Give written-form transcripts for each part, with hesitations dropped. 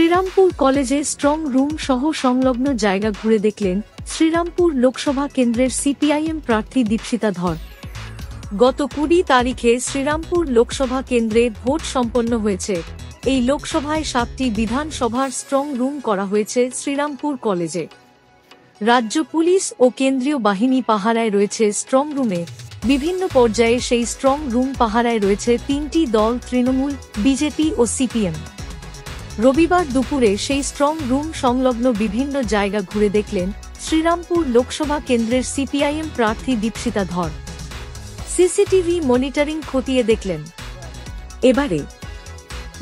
শ্রীরামপুর কলেজে strong room সহ সংলগ্ন জায়গা ঘুরে দেখলেন শ্রীরামপুর লোকসভা কেন্দ্রের সিপিআইএম প্রার্থী দীপশিতা ধর। গত 20 তারিখে শ্রীরামপুর লোকসভা কেন্দ্রে ভোট সম্পন্ন হয়েছে। এই লোকসভায় 7টি বিধানসভার স্ট্রং রুম করা হয়েছে শ্রীরামপুর কলেজে। রাজ্য পুলিশ ও কেন্দ্রীয় বাহিনী পাহারায় রয়েছে স্ট্রং রুমে। বিভিন্ন পর্যায়ে সেই স্ট্রং রুম পাহারায় রয়েছে 3টি দল, তৃণমূল, বিজেপি ও সিপিএম। রবিবার দুপুরে সেই স্ট্রং রুম সংলগ্ন বিভিন্ন জায়গা ঘুরে দেখলেন শ্রীরামপুর লোকসভা কেন্দ্রের সিপিআইএম প্রার্থী দীপশিতা ধর। সিসিটিভি মনিটরিং খতিয়ে দেখলেন। এবারে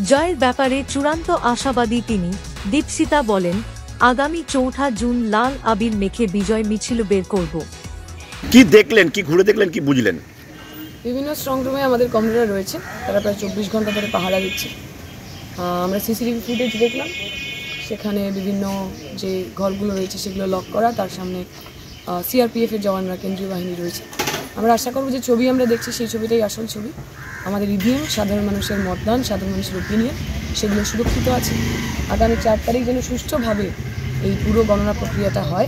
জয়ের ব্যাপারে চূড়ান্ত আশাবাদী তিনি। দীপশিতা বলেন, আগামী 4 জুন লাল আবির মেখে বিজয় মিছিল বের করব। কি দেখলেন, কি ঘুরে দেখলেন, কি বুঝলেন? বিভিন্ন স্ট্রং রুমে আমাদের কমরেডরা রয়েছে, তারা প্রায় 24 ঘন্টা ধরে পাহারা দিচ্ছে। আমরা সিসিটিভি ফুটেজ দেখলাম, সেখানে বিভিন্ন যে ঘরগুলো রয়েছে সেগুলো লক করা, তার সামনে সিআরপিএফের জওয়ানরা, কেন্দ্রীয় বাহিনী রয়েছে। আমরা আশা করব যে ছবি আমরা দেখছি সেই ছবিটাই আসল ছবি। আমাদের ইভিএম, সাধারণ মানুষের মতদান, সাধারণ মানুষের ওপিনিয়ন, সেগুলো সুরক্ষিত আছে। আগামী 4 তারিখ যেন সুষ্ঠুভাবে এই পুরো গণনা প্রক্রিয়াটা হয়,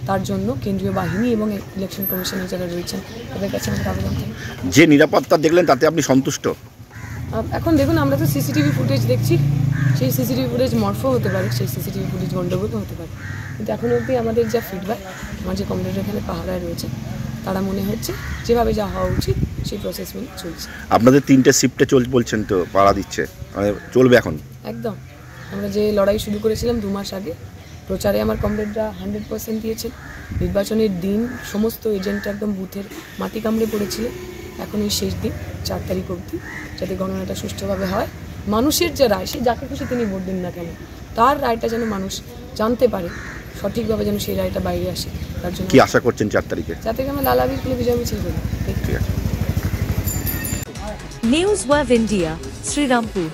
তার জন্য কেন্দ্রীয় বাহিনী এবং ইলেকশন কমিশনের যারা রয়েছেন তাদের কাছে আমাদের আবেদন থাকবে। যে নিরাপত্তা দেখলেন তাতে আপনি সন্তুষ্ট? এখন দেখুন, আমরা তো সিসিটিভি ফুটেজ দেখছি, সেই সিসিটিভি ফুটেজ মর্ফও হতে পারে, সেই সিসিটিভি ফুটেজ গন্ডগোলও হতে পারে, কিন্তু এখন অবধি আমাদের যা ফিডব্যাক, আমার যে কমরেডরা এখানে পাহারায় রয়েছে, তারা মনে হচ্ছে যেভাবে যা হওয়া উচিত সেই প্রসেস মেনে চলছে। আপনাদের 3টে শিফটে বলছেন তো পাহারা দিচ্ছে, চলবে এখন? একদম। আমরা যে লড়াই শুরু করেছিলাম 2 মাস আগে, প্রচারে আমার কমরেডরা 100% দিয়েছেন। নির্বাচনের দিন সমস্ত এজেন্ট একদম বুথের মাটি কামড়ে পড়েছিল। এখন এই শেষ দিন 4 তারিখ অবধি, যাতে গণনাটা সুষ্ঠুভাবে হয়। মানুষের যে রায়, সে যাকে খুশি তিনি ভোট দিন না কেন, তার রায়টা যেন মানুষ জানতে পারে, সঠিকভাবে যেন সেই রায়টা বাইরে আসে, তার জন্য কি আশা করছেন 4 তারিখে? যাতে আমরা লাল আবির খেলে বিজয় মিছিল করি। ঠিক আছে। News wave India, Serampore.